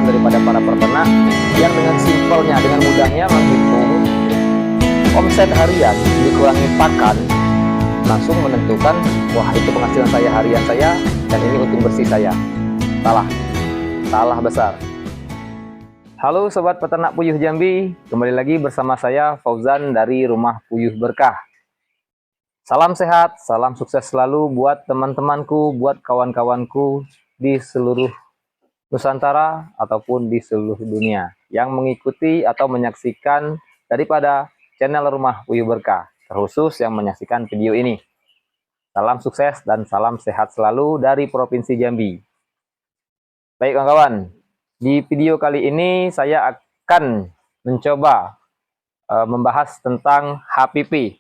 daripada para peternak yang dengan simpelnya, dengan mudahnya menghitung omset harian dikurangi pakan, langsung menentukan, wah itu penghasilan saya harian saya, dan ini untung bersih saya. Salah besar. Halo Sobat Peternak Puyuh Jambi, kembali lagi bersama saya Fauzan dari Rumah Puyuh Berkah. Salam sehat, salam sukses selalu buat teman-temanku, buat kawan-kawanku di seluruh Nusantara ataupun di seluruh dunia yang mengikuti atau menyaksikan daripada channel Rumah Puyuh Berkah, terkhusus yang menyaksikan video ini. Salam sukses dan salam sehat selalu dari Provinsi Jambi. Baik kawan-kawan, di video kali ini saya akan mencoba membahas tentang HPP,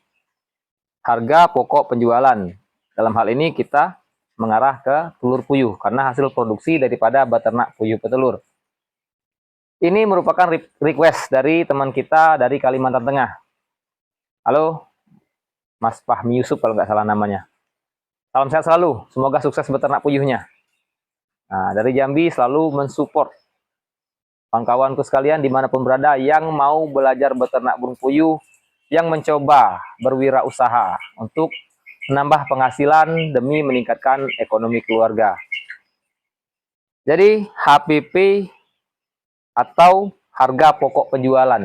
harga pokok penjualan. Dalam hal ini kita mengarah ke telur puyuh, karena hasil produksi daripada beternak puyuh petelur. Ini merupakan request dari teman kita dari Kalimantan Tengah. Halo, Mas Fahmi Yusuf kalau nggak salah namanya. Salam sehat selalu, semoga sukses beternak puyuhnya. Nah, dari Jambi selalu mensupport kawan-kawanku sekalian dimanapun berada yang mau belajar beternak burung puyuh, yang mencoba berwirausaha untuk menambah penghasilan demi meningkatkan ekonomi keluarga. Jadi HPP atau harga pokok penjualan.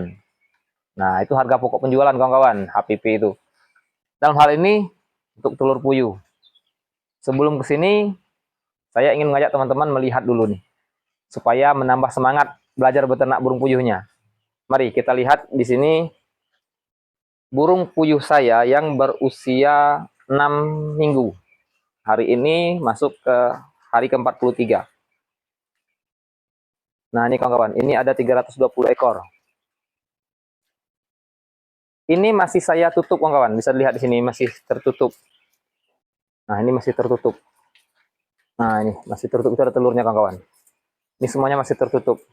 Nah, itu harga pokok penjualan kawan-kawan, HPP itu. Dalam hal ini untuk telur puyuh. Sebelum ke sini, saya ingin mengajak teman-teman melihat dulu nih, supaya menambah semangat belajar beternak burung puyuhnya. Mari kita lihat di sini burung puyuh saya yang berusia 6 minggu. Hari ini masuk ke hari ke-43. Nah, ini kawan-kawan, ini ada 320 ekor. Ini masih saya tutup kawan-kawan, bisa dilihat di sini masih tertutup. Nah, ini masih tertutup. Nah, ini masih tertutup, itu ada telurnya kawan-kawan. Ini semuanya masih tertutup.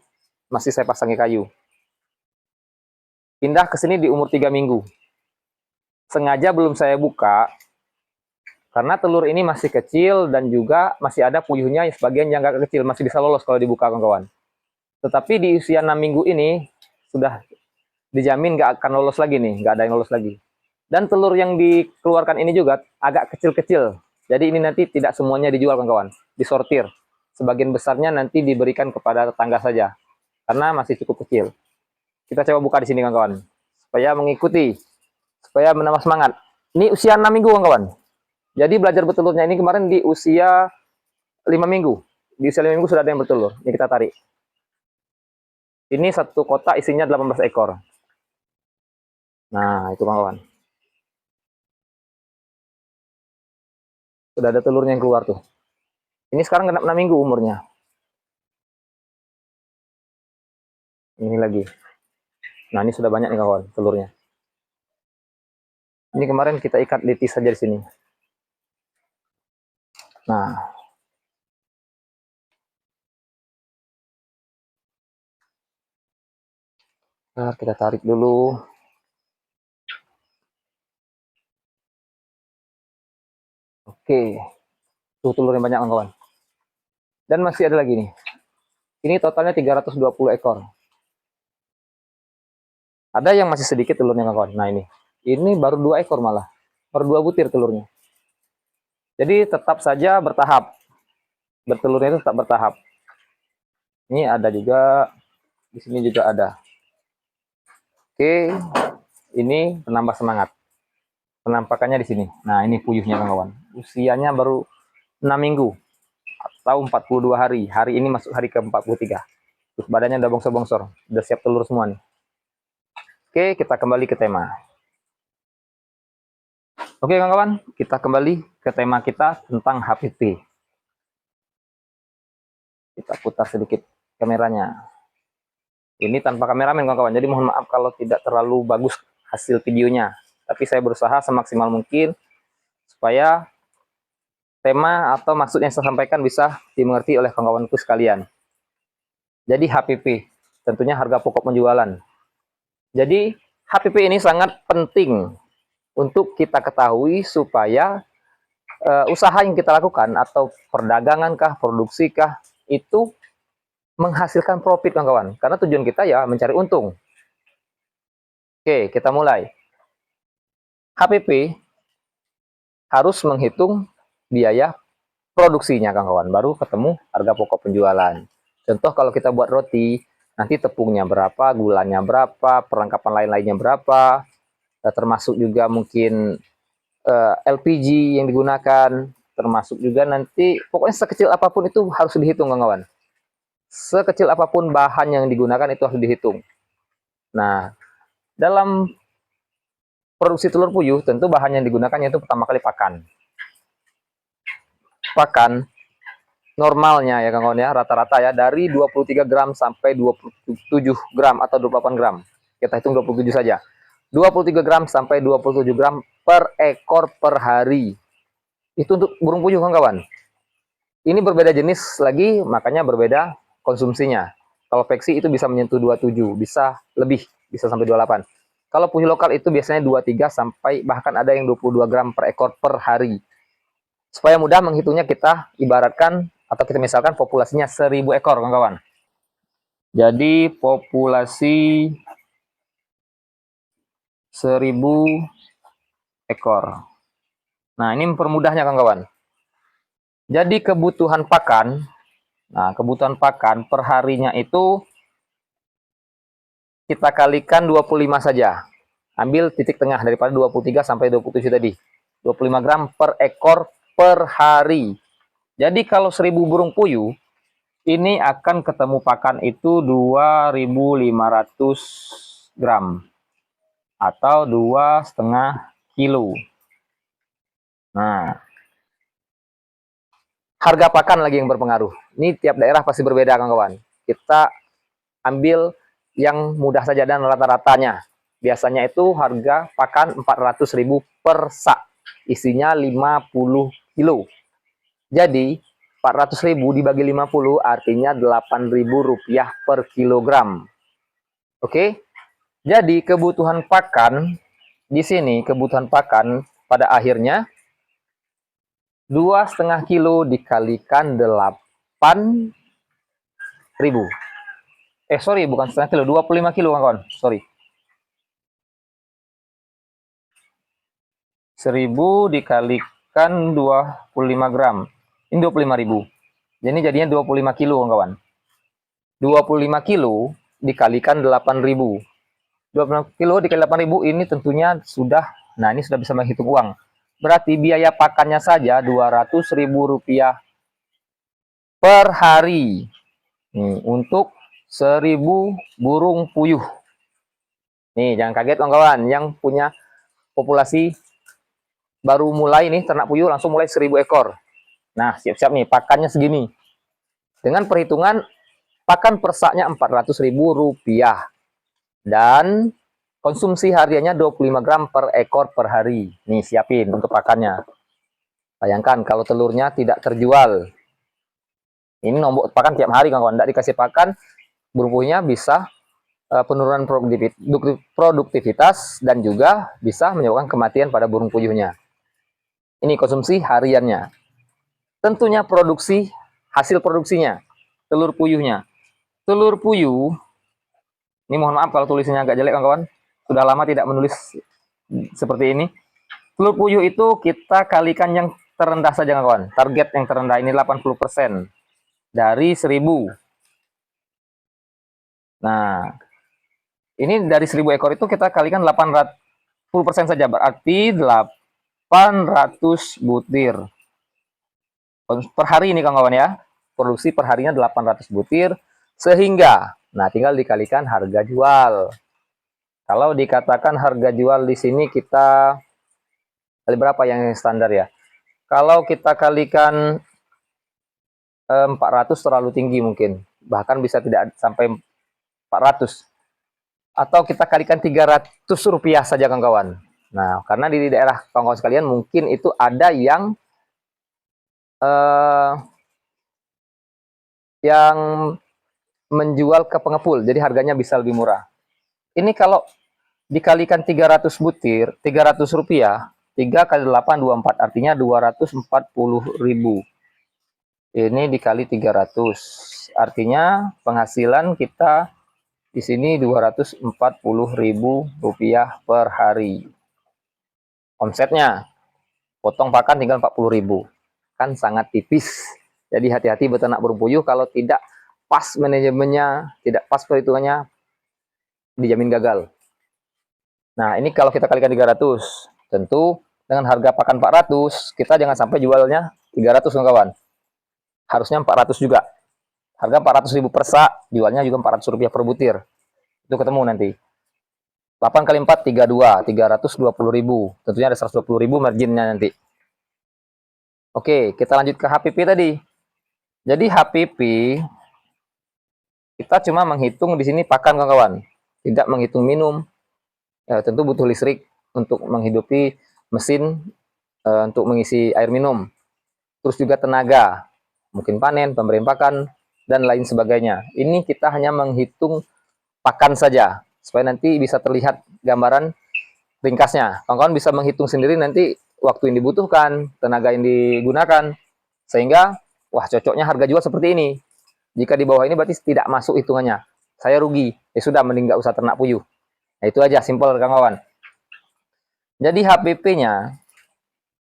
Masih saya pasangi kayu. Pindah ke sini di umur 3 minggu. Sengaja belum saya buka, karena telur ini masih kecil dan juga masih ada puyuhnya sebagian yang agak kecil, masih bisa lolos kalau dibuka kawan-kawan. Tetapi di usia 6 minggu ini, sudah dijamin nggak akan lolos lagi nih, nggak ada yang lolos lagi. Dan telur yang dikeluarkan ini juga agak kecil-kecil. Jadi ini nanti tidak semuanya dijual kawan-kawan, disortir. Sebagian besarnya nanti diberikan kepada tetangga saja, karena masih cukup kecil. Kita coba buka di sini kawan-kawan, supaya mengikuti, supaya menambah semangat. Ini usia 6 minggu kawan-kawan. Jadi belajar bertelurnya ini kemarin di usia 5 minggu. Di usia 5 minggu sudah ada yang bertelur. Ini kita tarik. Ini satu kotak isinya 18 ekor. Nah, itu kawan-kawan. Sudah ada telurnya yang keluar tuh. Ini sekarang genap 6 minggu umurnya. Ini lagi. Nah, ini sudah banyak nih kawan telurnya. Ini kemarin kita ikat litis saja di sini. Nah, kita tarik dulu. Oke. Tuh telurnya banyak kawan. Dan masih ada lagi nih. Ini totalnya 320 ekor. Ada yang masih sedikit telurnya kawan. Nah, ini baru 2 ekor malah. Baru 2 butir telurnya. Jadi tetap saja bertahap. Bertelurnya itu tetap bertahap. Ini ada juga, di sini juga ada. Oke, ini penambah semangat. Penampakannya di sini. Nah, ini puyuhnya kawan-kawan. Usianya baru 6 minggu atau 42 hari. Hari ini masuk hari ke-43. Terus badannya udah bongsor-bongsor, udah siap telur semua nih. Oke, kita kembali ke tema. Oke kawan-kawan, kita kembali ke tema kita tentang HPP. Kita putar sedikit kameranya. Ini tanpa kameramen kawan-kawan, jadi mohon maaf kalau tidak terlalu bagus hasil videonya. Tapi saya berusaha semaksimal mungkin supaya tema atau maksud yang saya sampaikan bisa dimengerti oleh kawan-kawanku sekalian. Jadi HPP, tentunya harga pokok penjualan. Jadi HPP ini sangat penting untuk kita ketahui supaya usaha yang kita lakukan atau perdagangan kah, produksi kah, itu menghasilkan profit kawan-kawan. Karena tujuan kita ya mencari untung. Oke, kita mulai. HPP harus menghitung biaya produksinya kawan-kawan, baru ketemu harga pokok penjualan. Contoh kalau kita buat roti, nanti tepungnya berapa, gulanya berapa, perlengkapan lain-lainnya berapa, termasuk juga mungkin LPG yang digunakan, termasuk juga nanti pokoknya sekecil apapun itu harus dihitung kawan-kawan. Sekecil apapun bahan yang digunakan itu harus dihitung. Nah, dalam produksi telur puyuh tentu bahan yang digunakan yaitu pertama kali pakan. Pakan normalnya ya kawan-kawan ya, rata-rata ya dari 23 gram sampai 27 gram atau 28 gram. Kita hitung 27 saja. 23 gram sampai 27 gram per ekor per hari. Itu untuk burung puyuh kawan-kawan. Ini berbeda jenis lagi, makanya berbeda konsumsinya. Kalau peksi itu bisa menyentuh 27, bisa lebih, bisa sampai 28. Kalau puyuh lokal itu biasanya 23 sampai bahkan ada yang 22 gram per ekor per hari. Supaya mudah menghitungnya kita ibaratkan atau kita misalkan populasinya 1000 ekor kawan-kawan. Jadi populasi 1000 ekor. Nah, ini mempermudahnya kawan-kawan. Jadi kebutuhan pakan, nah kebutuhan pakan per harinya itu kita kalikan 25 saja. Ambil titik tengah daripada 23 sampai 27 tadi. 25 gram per ekor per hari. Jadi kalau 1000 burung puyuh, ini akan ketemu pakan itu 2500 gram. Atau 2,5 kilo. Nah, harga pakan lagi yang berpengaruh. Ini tiap daerah pasti berbeda kawan-kawan. Kita ambil yang mudah saja dan rata-ratanya. Biasanya itu harga pakan 400.000 per sak. Isinya 50 kilo. Jadi 400.000 dibagi 50 artinya Rp8.000 per kilogram. Oke. Jadi kebutuhan pakan di sini, kebutuhan pakan pada akhirnya 2,5 kilo dikalikan 8.000. Sorry, bukan setengah kilo, 25 kilo kawan. Sorry. 1000 dikalikan 25 gram. Ini 25.000. Jadi jadinya 25 kilo kawan. 25 kilo dikalikan 8.000. 25 kilo dikali 8.000 ini tentunya sudah, nah ini sudah bisa menghitung uang. Berarti biaya pakannya saja Rp200.000 per hari. Nih, untuk 1000 burung puyuh. Nih, jangan kaget kawan-kawan yang punya populasi baru mulai nih ternak puyuh langsung mulai 1000 ekor. Nah, siap-siap nih pakannya segini. Dengan perhitungan pakan persaknya Rp400.000 dan konsumsi hariannya 25 gram per ekor per hari. Nih, siapin untuk pakannya. Bayangkan kalau telurnya tidak terjual. Ini nombok pakan tiap hari kawan-kawan. Tidak dikasih pakan, burung puyuhnya bisa penurunan produktivitas dan juga bisa menyebabkan kematian pada burung puyuhnya. Ini konsumsi hariannya. Tentunya produksi, hasil produksinya, telur puyuhnya. Telur puyuh, ini mohon maaf kalau tulisannya agak jelek kawan-kawan. Sudah lama tidak menulis seperti ini. Telur puyuh itu kita kalikan yang terendah saja kawan. Target yang terendah ini 80% dari 1000. Nah, ini dari 1000 ekor itu kita kalikan 80% saja, berarti 800 butir. Per hari ini kawan-kawan ya. Produksi per harinya 800 butir. Sehingga, nah tinggal dikalikan harga jual. Kalau dikatakan harga jual di sini kita kali berapa yang standar ya? Kalau kita kalikan 400 terlalu tinggi mungkin. Bahkan bisa tidak sampai 400. Atau kita kalikan Rp300 saja kawan-kawan. Nah, karena di daerah kawan-kawan sekalian mungkin itu ada yang menjual ke pengepul, jadi harganya bisa lebih murah. Ini kalau dikalikan 300 butir, Rp300, 3 kali 8, 24, artinya 240.000. Ini dikali 300, artinya penghasilan kita di sini Rp240.000 per hari. Omsetnya, potong pakan tinggal 40.000. Kan sangat tipis. Jadi hati-hati beternak burung puyuh, kalau tidak pas manajemennya, tidak pas perhitungannya, dijamin gagal. Nah, ini kalau kita kalikan 300, tentu dengan harga pakan 400, kita jangan sampai jualnya 300, kawan. Harusnya 400 juga. Harga 400.000 per sak, jualnya juga Rp400 per butir. Itu ketemu nanti. 8 kali 4, 32, 320.000. Tentunya ada 120.000 marginnya nanti. Oke, kita lanjut ke HPP tadi. Jadi HPP, kita cuma menghitung di sini pakan, kawan. Tidak menghitung minum. Tentu butuh listrik untuk menghidupi mesin untuk mengisi air minum. Terus juga tenaga, mungkin panen, pemberian pakan, dan lain sebagainya. Ini kita hanya menghitung pakan saja, supaya nanti bisa terlihat gambaran ringkasnya. Kawan-kawan bisa menghitung sendiri nanti waktu yang dibutuhkan, tenaga yang digunakan, sehingga wah cocoknya harga jual seperti ini. Jika di bawah ini berarti tidak masuk hitungannya. Saya rugi, ya sudah mending nggak usah ternak puyuh. Nah, itu aja, simpel kawan-kawan. Jadi HPP-nya,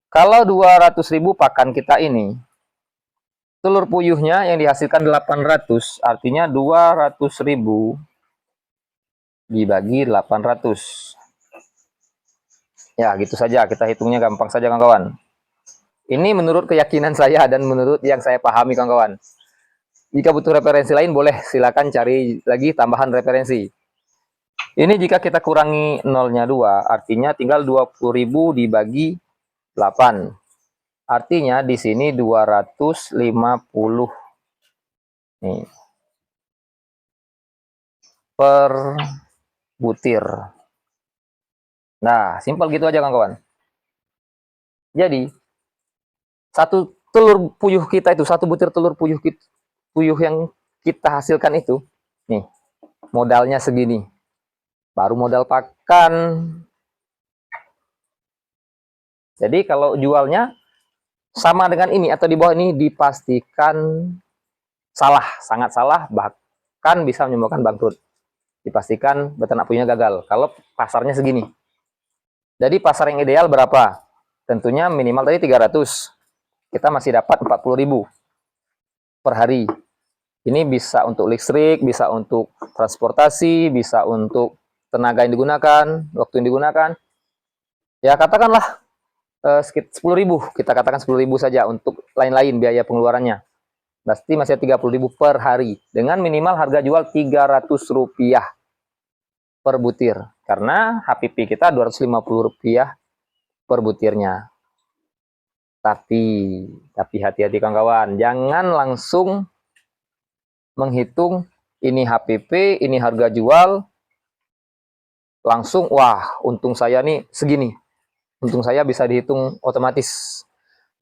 kalau 200.000 pakan kita ini, telur puyuhnya yang dihasilkan 800, artinya 200.000 dibagi 800. Ya, gitu saja, kita hitungnya gampang saja, kawan-kawan. Ini menurut keyakinan saya dan menurut yang saya pahami, kawan-kawan. Jika butuh referensi lain, boleh silakan cari lagi tambahan referensi. Ini jika kita kurangi nolnya 2, artinya tinggal 20.000 dibagi 8. Artinya di sini 250 nih per butir. Nah, simpel gitu aja, kawan-kawan. Jadi, satu telur puyuh kita itu, satu butir telur puyuh yang kita hasilkan itu, nih, modalnya segini. Baru modal pakan. Jadi kalau jualnya sama dengan ini atau di bawah ini, dipastikan salah, sangat salah, bahkan bisa menyebabkan bangkrut. Dipastikan beternak puyuhnya gagal kalau pasarnya segini. Jadi pasar yang ideal berapa? Tentunya minimal tadi 300. Kita masih dapat 40.000 per hari. Ini bisa untuk listrik, bisa untuk transportasi, bisa untuk tenaga yang digunakan, waktu yang digunakan. Ya katakanlah sekitar 10.000, kita katakan 10.000 saja untuk lain-lain biaya pengeluarannya. Pasti masih 30.000 per hari dengan minimal harga jual Rp300 per butir, karena HPP kita Rp250 per butirnya. Tapi hati-hati, kawan-kawan, jangan langsung menghitung ini HPP, ini harga jual, langsung wah untung saya nih segini, untung saya bisa dihitung otomatis.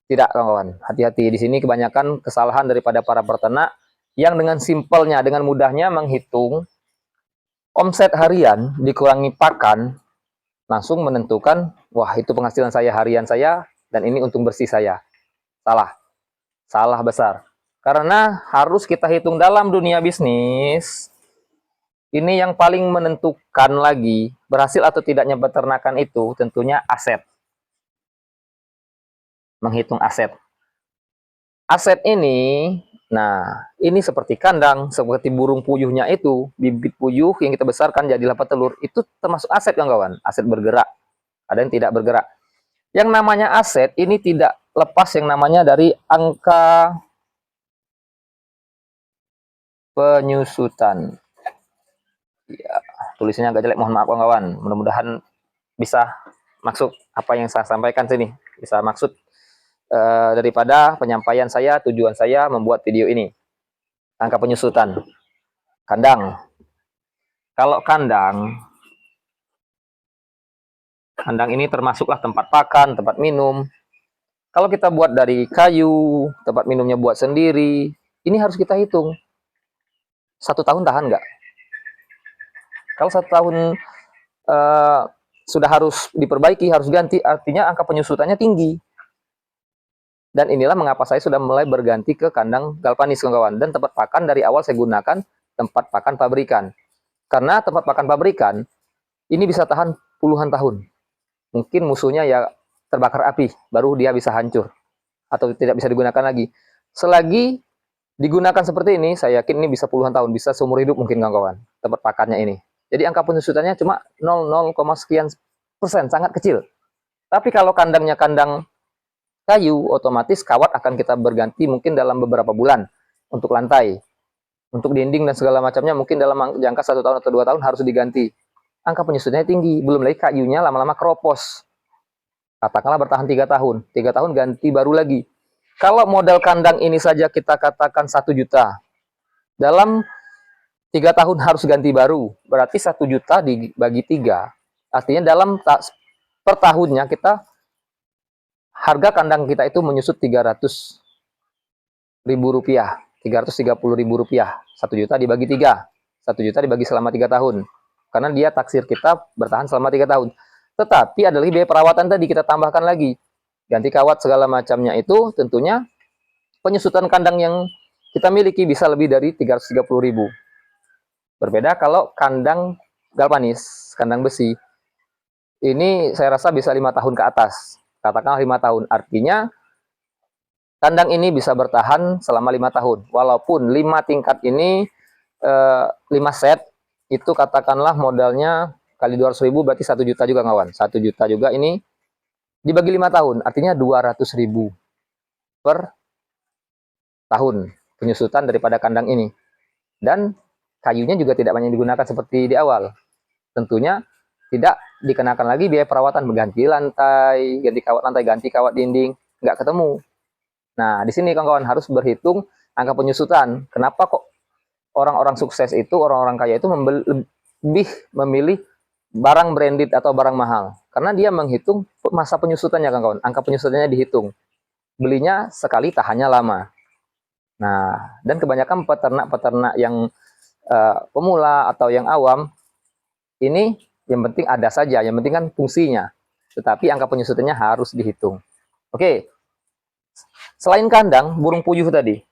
Tidak, kawan-kawan. Hati-hati. Di sini kebanyakan kesalahan daripada para peternak yang dengan simpelnya, dengan mudahnya menghitung omset harian dikurangi pakan, langsung menentukan, wah itu penghasilan saya harian saya, dan ini untung bersih saya. Salah. Salah besar. Karena harus kita hitung dalam dunia bisnis, ini yang paling menentukan lagi, berhasil atau tidaknya peternakan itu, tentunya aset. Menghitung aset. Aset ini, nah ini seperti kandang, seperti burung puyuhnya itu, bibit puyuh yang kita besarkan jadilah petelur, itu termasuk aset, kawan-kawan. Aset bergerak, ada yang tidak bergerak. Yang namanya aset ini tidak lepas yang namanya dari angka penyusutan. Ya, tulisannya agak jelek, mohon maaf, kawan-kawan. Mudah-mudahan bisa maksud apa yang saya sampaikan sini, bisa maksud daripada penyampaian saya, tujuan saya membuat video ini. Angka penyusutan kandang. Kalau kandang ini termasuklah tempat pakan, tempat minum. Kalau kita buat dari kayu, tempat minumnya buat sendiri, ini harus kita hitung. 1 tahun tahan nggak? Kalau 1 tahun sudah harus diperbaiki, harus ganti, artinya angka penyusutannya tinggi. Dan inilah mengapa saya sudah mulai berganti ke kandang galvanis, kawan-kawan. Dan tempat pakan dari awal saya gunakan tempat pakan pabrikan. Karena tempat pakan pabrikan ini bisa tahan puluhan tahun. Mungkin musuhnya ya terbakar api, baru dia bisa hancur atau tidak bisa digunakan lagi. Selagi digunakan seperti ini, saya yakin ini bisa puluhan tahun, bisa seumur hidup mungkin, kawan-kawan, tempat pakannya ini. Jadi angka penyusutannya cuma 0,0 sekian persen, sangat kecil. Tapi kalau kandangnya kandang kayu, otomatis kawat akan kita berganti mungkin dalam beberapa bulan untuk lantai. Untuk dinding dan segala macamnya mungkin dalam jangka 1 tahun atau 2 tahun harus diganti. Angka penyusutannya tinggi, belum lagi kayunya lama-lama keropos. Katakanlah bertahan 3 tahun, 3 tahun ganti baru lagi. Kalau modal kandang ini saja kita katakan 1 juta, dalam 3 tahun harus ganti baru, berarti 1 juta dibagi 3. Artinya dalam per tahunnya kita harga kandang kita itu menyusut 300.000 rupiah, 330.000 rupiah. 1 juta dibagi 3, 1 juta dibagi selama 3 tahun. Karena dia taksir kita bertahan selama 3 tahun. Tetapi ada lagi biaya perawatan tadi kita tambahkan lagi. Ganti kawat segala macamnya itu tentunya penyusutan kandang yang kita miliki bisa lebih dari 330.000. Berbeda kalau kandang galvanis, kandang besi. Ini saya rasa bisa 5 tahun ke atas. Katakanlah 5 tahun. Artinya kandang ini bisa bertahan selama 5 tahun. Walaupun 5 tingkat ini 5 set itu katakanlah modalnya kali 200.000 berarti 1 juta juga, kawan. 1 juta juga ini dibagi 5 tahun, artinya 200.000 per tahun penyusutan daripada kandang ini. Dan kayunya juga tidak banyak digunakan seperti di awal. Tentunya tidak dikenakan lagi biaya perawatan, mengganti lantai, ganti kawat lantai, ganti kawat dinding, nggak ketemu. Nah, di sini kawan-kawan harus berhitung angka penyusutan. Kenapa kok orang-orang sukses itu, orang-orang kaya itu lebih memilih barang branded atau barang mahal? Karena dia menghitung masa penyusutannya, kawan-kawan. Angka penyusutannya dihitung. Belinya sekali, tahannya lama. Nah, dan kebanyakan peternak-peternak yang pemula atau yang awam, ini yang penting ada saja, yang penting kan fungsinya. Tetapi angka penyusutannya harus dihitung. Oke, selain kandang, burung puyuh tadi.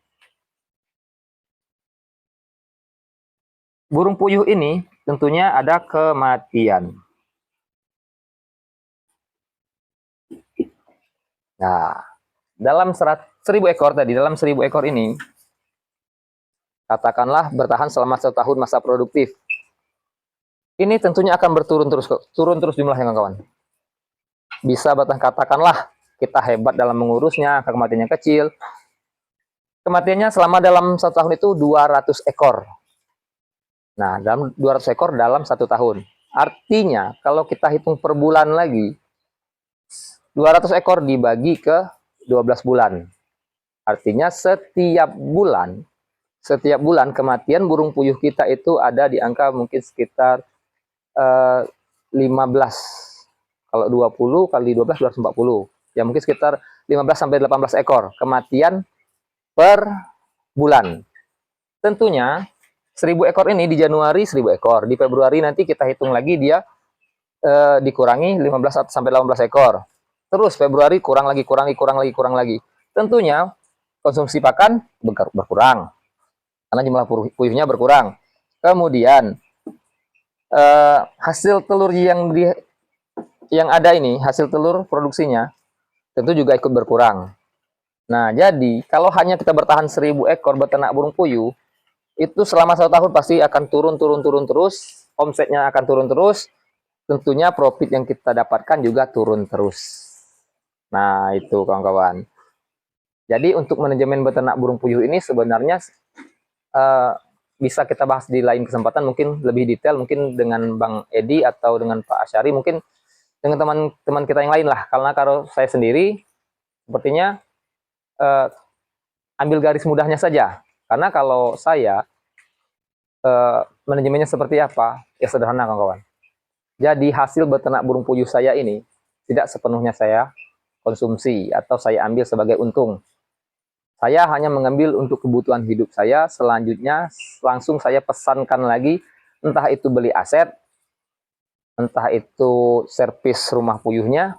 Burung puyuh ini tentunya ada kematian. Nah, dalam 1.000 ekor tadi, dalam 1.000 ekor ini, katakanlah bertahan selama 1 tahun masa produktif. Ini tentunya akan berturun terus jumlahnya, kawan-kawan. Bisa katakanlah kita hebat dalam mengurusnya, kematiannya kecil. Kematiannya selama dalam 1 tahun itu 200 ekor. Nah, dalam 200 ekor dalam 1 tahun. Artinya, kalau kita hitung per bulan lagi, 200 ekor dibagi ke 12 bulan. Artinya setiap bulan kematian burung puyuh kita itu ada di angka mungkin sekitar 15. Kalau 20 kali 12 240. Ya mungkin sekitar 15 sampai 18 ekor kematian per bulan. Tentunya 1.000 ekor ini di Januari 1.000 ekor, di Februari nanti kita hitung lagi dia dikurangi 15 sampai 18 ekor. Terus Februari kurang lagi. Tentunya konsumsi pakan berkurang karena jumlah puyuhnya berkurang. Kemudian hasil telur yang ada ini, hasil telur produksinya tentu juga ikut berkurang. Nah, jadi kalau hanya kita bertahan 1.000 ekor beternak burung puyuh, itu selama 1 tahun pasti akan turun terus, omsetnya akan turun terus, tentunya profit yang kita dapatkan juga turun terus. Nah, itu kawan-kawan. Jadi untuk manajemen beternak burung puyuh ini sebenarnya bisa kita bahas di lain kesempatan, mungkin lebih detail, mungkin dengan Bang Edi atau dengan Pak Asyari, mungkin dengan teman-teman kita yang lain lah. Karena kalau saya sendiri, sepertinya ambil garis mudahnya saja. Karena kalau saya manajemennya seperti apa, ya sederhana kawan-kawan. Jadi hasil beternak burung puyuh saya ini tidak sepenuhnya saya konsumsi atau saya ambil sebagai untung. Saya hanya mengambil untuk kebutuhan hidup saya, selanjutnya langsung saya pesankan lagi, entah itu beli aset, entah itu servis rumah puyuhnya,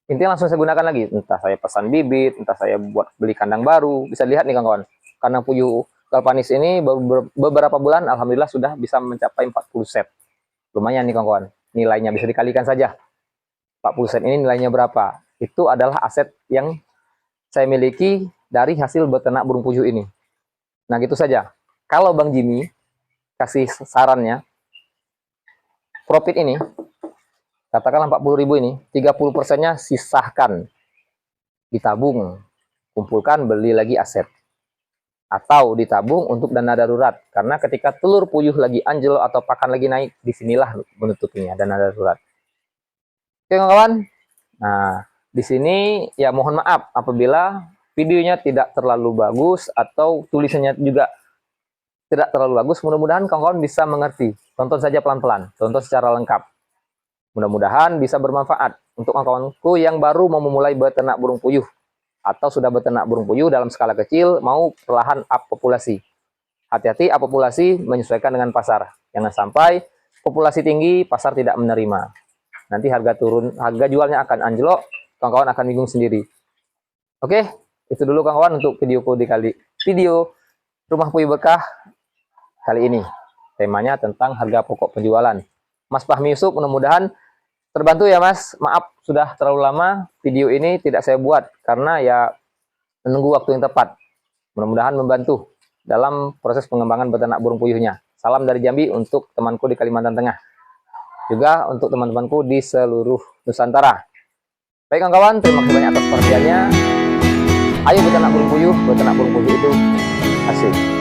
Intinya langsung saya gunakan lagi, entah saya pesan bibit, entah saya buat beli kandang baru. Bisa lihat nih kawan-kawan, kandang puyuh galvanis ini beberapa bulan alhamdulillah sudah bisa mencapai 40 set. Lumayan nih kawan-kawan, nilainya bisa dikalikan saja. 40 set ini nilainya berapa? Itu adalah aset yang saya miliki dari hasil beternak burung puyuh ini. Nah gitu saja. Kalau Bang Jimmy kasih sarannya, profit ini, katakanlah 40.000 ini, 30%-nya sisahkan, ditabung, kumpulkan, beli lagi aset. Atau ditabung untuk dana darurat. Karena ketika telur puyuh lagi anjlok atau pakan lagi naik, disinilah menutupinya, dana darurat. Oke kawan, nah di sini ya mohon maaf apabila videonya tidak terlalu bagus atau tulisannya juga tidak terlalu bagus. Mudah-mudahan kawan-kawan bisa mengerti. Tonton saja pelan-pelan, tonton secara lengkap. Mudah-mudahan bisa bermanfaat untuk kawan-kawanku yang baru mau memulai beternak burung puyuh atau sudah beternak burung puyuh dalam skala kecil mau perlahan up populasi. Hati-hati up populasi menyesuaikan dengan pasar. Jangan sampai populasi tinggi pasar tidak menerima. Nanti harga turun, harga jualnya akan anjlok, kawan-kawan akan bingung sendiri. Oke, itu dulu kawan-kawan untuk videoku di video Rumah Puyuh Berkah kali ini. Temanya tentang harga pokok penjualan. Mas Fahmi Yusuf, mudah-mudahan terbantu ya Mas. Maaf sudah terlalu lama video ini tidak saya buat karena ya menunggu waktu yang tepat. Mudah-mudahan membantu dalam proses pengembangan beternak burung puyuhnya. Salam dari Jambi untuk temanku di Kalimantan Tengah. Juga untuk teman-temanku di seluruh Nusantara. Baik kawan-kawan, terima kasih banyak atas perhatiannya. Ayo beternak burung puyuh itu asik.